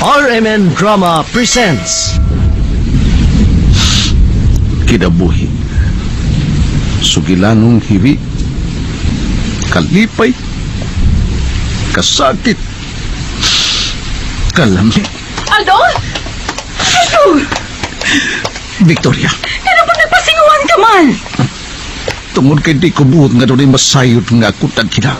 RMN Drama presents Kinabuhi, sugilanong hiwi, kalipay, kasakit, kalami. Aldo? Aldo! Victoria, Ano ba nagpasinguan ka man? tungod kay di ko buot nga doon masayod nga kutan kinak.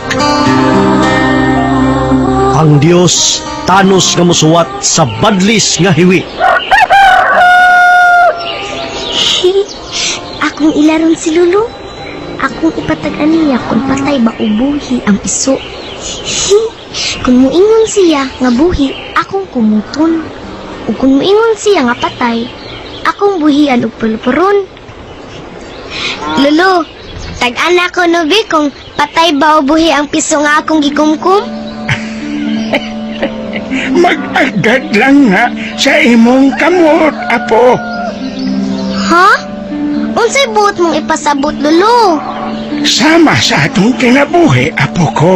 ang Dios Thanos nga musuwat sa badlis nga hiwi. Akong ilaron si Lulu. Akong ipatag-an niya kung patay ba o buhi ang iso. Kung muingon siya nga buhi, akong kumuton. O kung muingon siya nga patay, akong buhian og pulpuron. Lulu, tag-an ako no bi kung patay ba o buhi ang piso nga akong gikumkum? Mag-agad lang nga sa imong kamot, apo. Ha? Unsay buot mong ipasabot, Lulu? Sama sa atong kinabuhi, apo ko.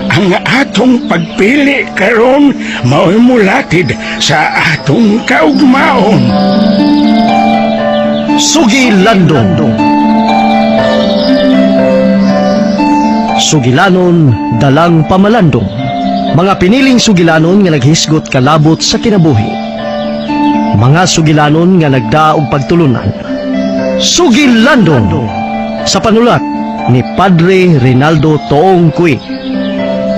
Ang atong pagpili karon mao'y mulatid sa atong kaugmaon. Sugilandong. Sugilanon dalang pamalandong. Mga piniling sugilanon nga naghisgot kalabot sa kinabuhi. Mga sugilanon nga nagdaog pagtulunan. Sugilandong. Sa panulat ni Padre Rinaldo Toong Cui.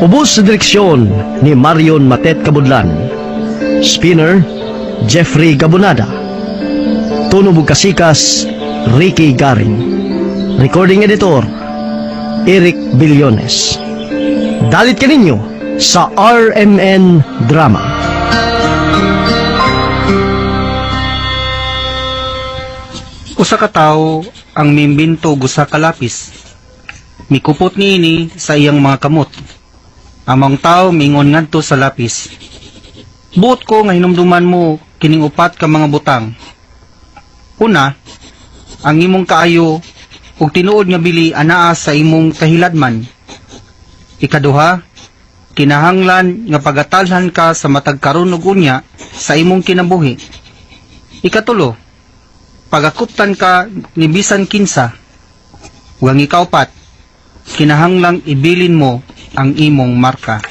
Ubos sa direksyon ni Marion Matet Cabudlan. Spinner Jeffrey Gabonada. Tunog ug kasikas Ricky Garing. Recording editor Eric Billones. Dalit kaninyo sa RMN Drama. Usa ka tawo ang mimbinto gusa ka lapis. Mikupot niini sa iyang mga kamot. Amang tawo mingon ngadto sa lapis. Buot ko nga hinumduman mo kining upat ka mga butang. Una, ang imong kaayo ug tinuod nga bili anaa sa imong kahiladman. Ikaduha, kinahanglan nga pagatalhan ka sa matag karon ug unya sa imong kinabuhi. Ikatulo, pagakuptan ka ni bisan kinsa. Ug ang ikaupat, kinahanglang ibilin mo ang imong marka.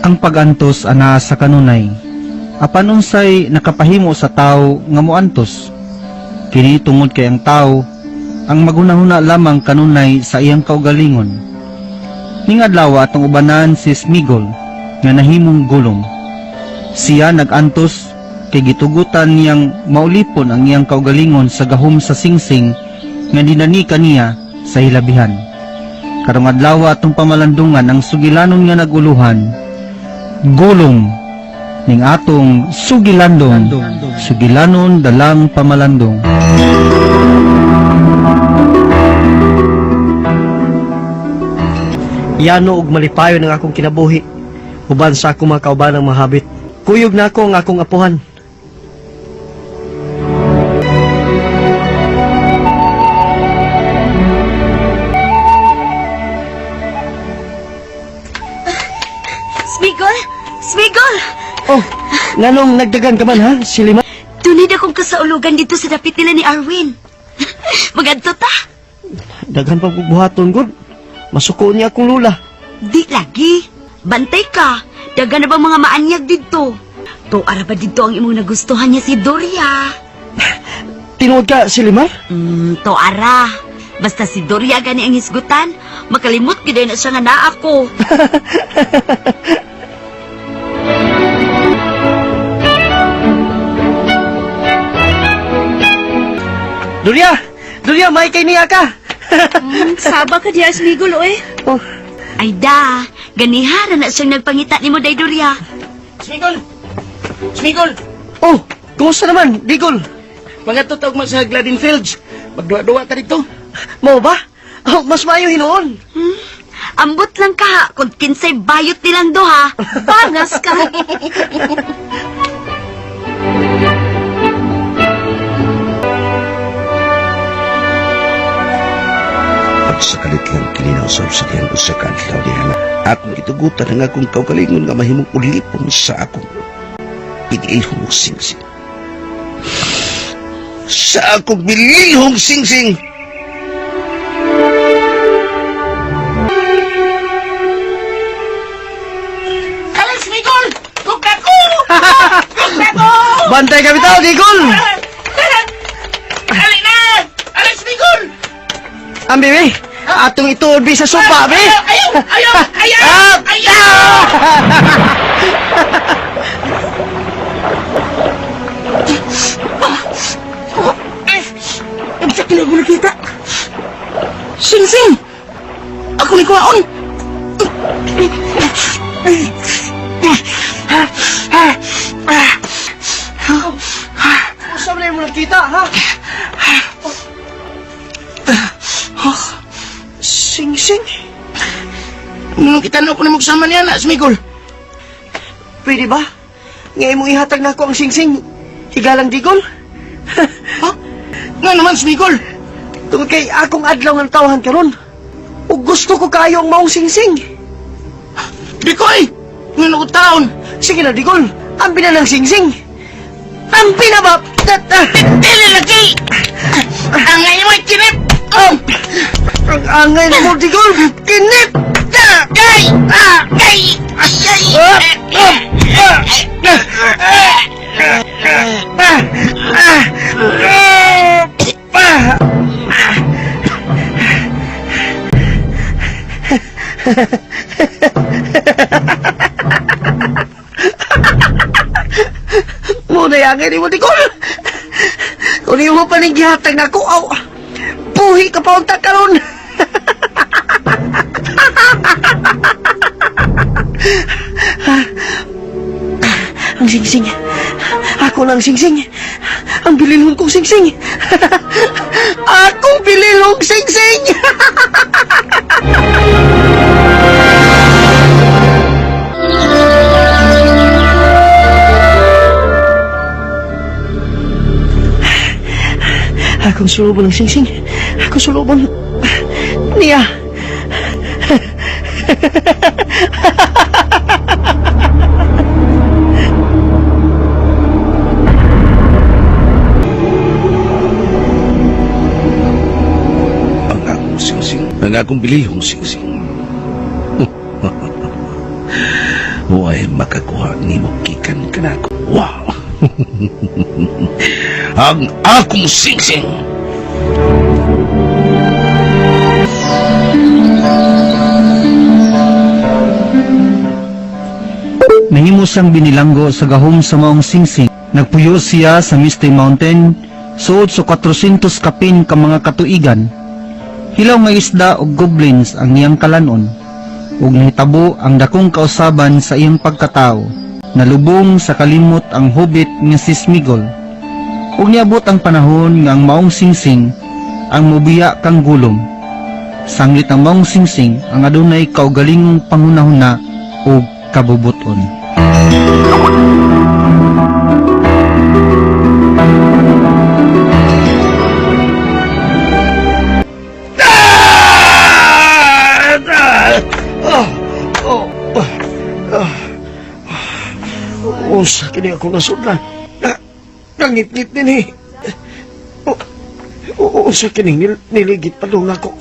Ang pagantos ana sa kanunay, apan unsay nakapahimo sa tawo nga moantos. Kini tungod kay ang tawo ang magunahuna lamang kanunay sa iyang kaugalingon. Ning adlaw atong ubanan si Smigol nga nahimong gulong. Siya nagantos kay gitugutan niyang maulipon ang iyang kaugalingon sa gahom sa singsing nga dinani kaniya sa hilabihan. Karong adlaw atong pamalandungan ang sugilanon nga naguluhan. Gulong ning atong sugilandong, sugilanon dalang pamalandong. Yano ug malipayon ang akong kinabuhi. Uban sa akong mga kaubanang mga habit. Kuyog na ako ang akong apuhan. Smigol! Smigol! Oh, nganong nagdagan ka man ha, Silima? Tunid akong kasaulugan dito sa dapit nila ni Arwin. Magadto ta? Daghan pa buhaton gud. Masuko niya akong lula. Di lagi. Bantay ka. Daga na bang mga maanyag dito? To ara ba dito ang imong nagustuhan niya si Doria? Tinuod ka, Silima? To ara. Basta si Doria gani ang hisgutan, makalimot gid na siya nga naa ako. Dulia! Dulia, may kay niya ka! Saba ka diya, Smigol, oy. Oh, Ay da, ganihara na siyang nagpangita ni mo, day Doria. Smigol! Smigol! oh, kumusta naman, Digol? Mga tutog mo sa Gladden Fields. Magduwa-duwa ka dito. Mo ba? Oh, mas maayo hinoon. Ambot lang ka ha, kung kinsay bayot nilang duha. Bangas ka. At sa kalit lang kilinaw sa usayan o sa kadlaw niya na akong itugutan ang akong kaugalingon nga mahimong ulipon sa akong pinilhong singsing. Sa akong bililhong singsing! Alas, Migol! Tukla ko! Tukla ko! Bantay kami tao, Digol! Dali na! Alas, Migol! Ang bebe, atong ituorbi sa sopa, be! Ayaw! Ayaw! Ayaw! Ayaw! Ang sakit na nakita. Sing-sing! Ako ni kuwaon! Saan na mo nakita, ha? Sing-sing? Nung kita na po na magsama niya na, Smigol. Pwede ba? Ngayon mo ihatag na ako ang sing-sing. Higalang Digol? Ha? Nga naman, Smigol. Tungkol kay akong adlaw ng tawahan karon. O gusto ko kayo ang maong sing-sing. Bikoy! Nga na taon. Sige na, Digol. Ambi na ng sing-sing. Ambi na ba? Dili lagi! Ang ngayon mo'y kinip! Ang angay na mo, Digol. Kinip! Gay! Gay! Muna yung angay ni mo, Digol. Kung di mo paninggihatag na ako, buhi ka pa ang takaroon. Ang sing-sing. Ako na ang sing-sing. Ang bililhon kong sing-sing. Akong bililhong sing-sing. Akong sulubon ng sing-sing. Akong sulubon niya. Ang akong singsing, ang akong bilihong singsing. Huwag makakuha ni mo kikan ka na ako. Wow! Ang akong singsing! Nahimo siyang binilanggo sa gahom sa maong singsing. Nagpuyo siya sa Misty Mountain, suot sa 400 kapin ka mga katuigan. Hilaw nga isda o goblins ang iyang kalanon, ug nahitabo ang dakong kausaban sa iyang pagkatao. Nalubong sa kalimot ang hobbit nga si Smigol. Ug niabot ang panahon nga ang maong singsing ang mobiya kang gulong. Sanglit ang maong singsing ang adunay kaugalingong panghunahuna ug kabubuton. Unsa kini ako nasudlan. Nangit-ngit din eh. Unsa kini niligit pa doon ako.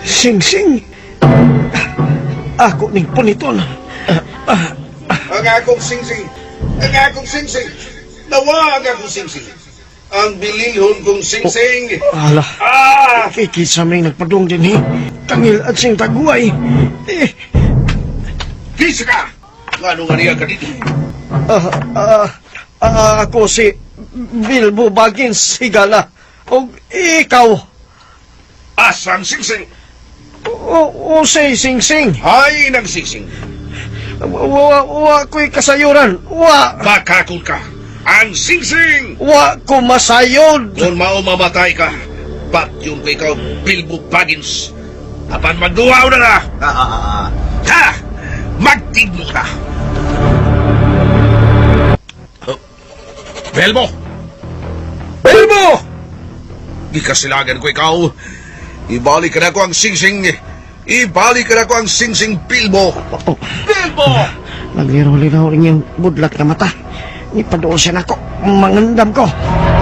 Sing-sing. Ako ning puniton. Ang akong singsing! Ang akong singsing! Nawa ang akong singsing! Ang bilihon kong singsing! Ala, kikisa may nagpadong din eh. Tangil at sing taguay. Kisa ka! Nga nga niya ka dito? Ako si Bilbo Baggins Higala. O ikaw. Asang singsing! O say sing-sing. Hay nang singsing! Wa ko'y kasayuran. Makakul ka! Ang singsing! Wa ko masayod. Kung mao mamatay ka, ba't yung ikaw Bilbo Baggins? Apan magduwaw na na! Ha! Magtigmo ka! Belmo! Belmo! Gikasilagan ko ikaw. Ibalik ka na ko ang singsing. Ibalik ka na ko ang singsing Bilbo. Bilbo! Nagliro-liro rin yung budlat na mata. Ipadoon siya na ko. Mangandam ko.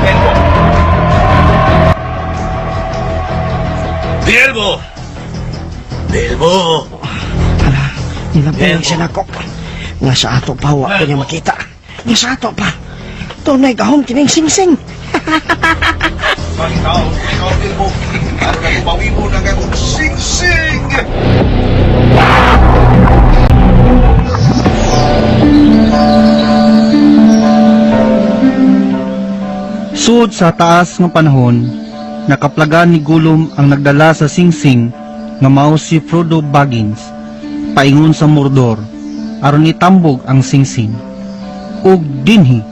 Bilbo! Bilbo! Bilbo! Ala, nilabunan siya na ko. Nga sa ato pa, huwag ko niya makita. Nga sa ato pa. Tunay kahong kining singsing. Ikaw, Bilbo. Ano na kumawi mo ng akong singsing? Sud sa taas nga panahon, nakaplagan ni Gollum ang nagdala sa singsing nga mao si Frodo Baggins paingon sa Mordor aron itambog ang singsing. Ug dinhi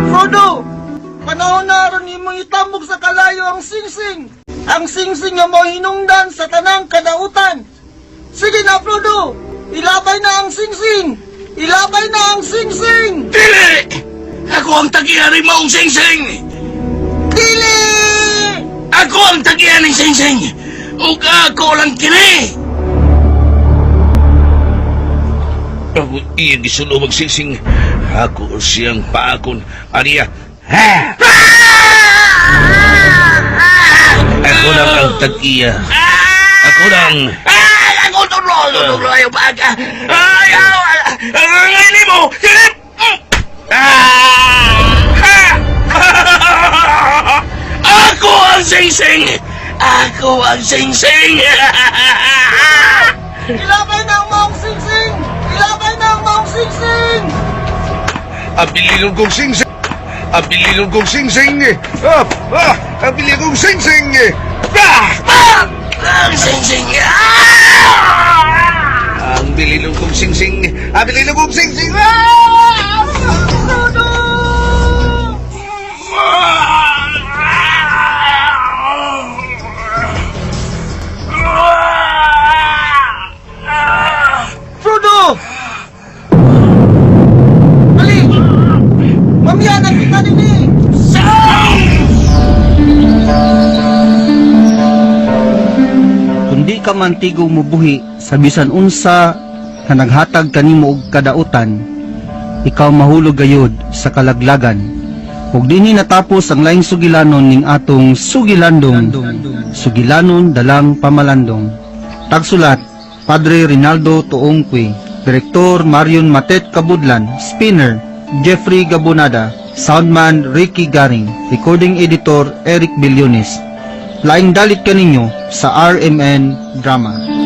Frodo! Panahon na aron nimo itambog sa kalayo ang singsing! Ang singsing nga mo hinungdan sa tanang kadautan! Sige na, Frodo! Ilabay na ang singsing! Ilabay na ang singsing! Dili! Ako ang tagihan ng maong singsing! Dili! Ako ang tagihan ng singsing! Ug ako lang kini! Ako iya gisulo magsingsing. Ako siyang paakon. Aniya. Ha! Ako lang ang tag-iya. Ako lang. Ay! Ako tulo yung baga! Ay! Ang ini mo! Silip! Ako ang singsing! Ako ang singsing! Ilabay na ang maong singsing! Ilabay na ang maong singsing! Abilinon kong singsing! Abilinon kong singsing! Abilinon kong singsing! Ang singsing! Ang bililong kong singsing! Abilinon kong singsing! Frodo! Ali! Mamiyanan kita nini! kundi ka man tigo mubuhi sa bisan unsa nga naghatag kanimo og kadautan, ikaw mahulog gayud sa kalaglagan. Ug dinhi natapos ang laing sugilanon ning atong sugilandong, sugilanon dalang pamalandong. Tagsulat Padre Rinaldo Tuongqui, Direktor Marion Matet Kabudlan, Spinner Jeffrey Gabonada, Soundman Ricky Garing, Recording Editor Eric Bilyones. Laing dalit kaninyo sa RMN Drama.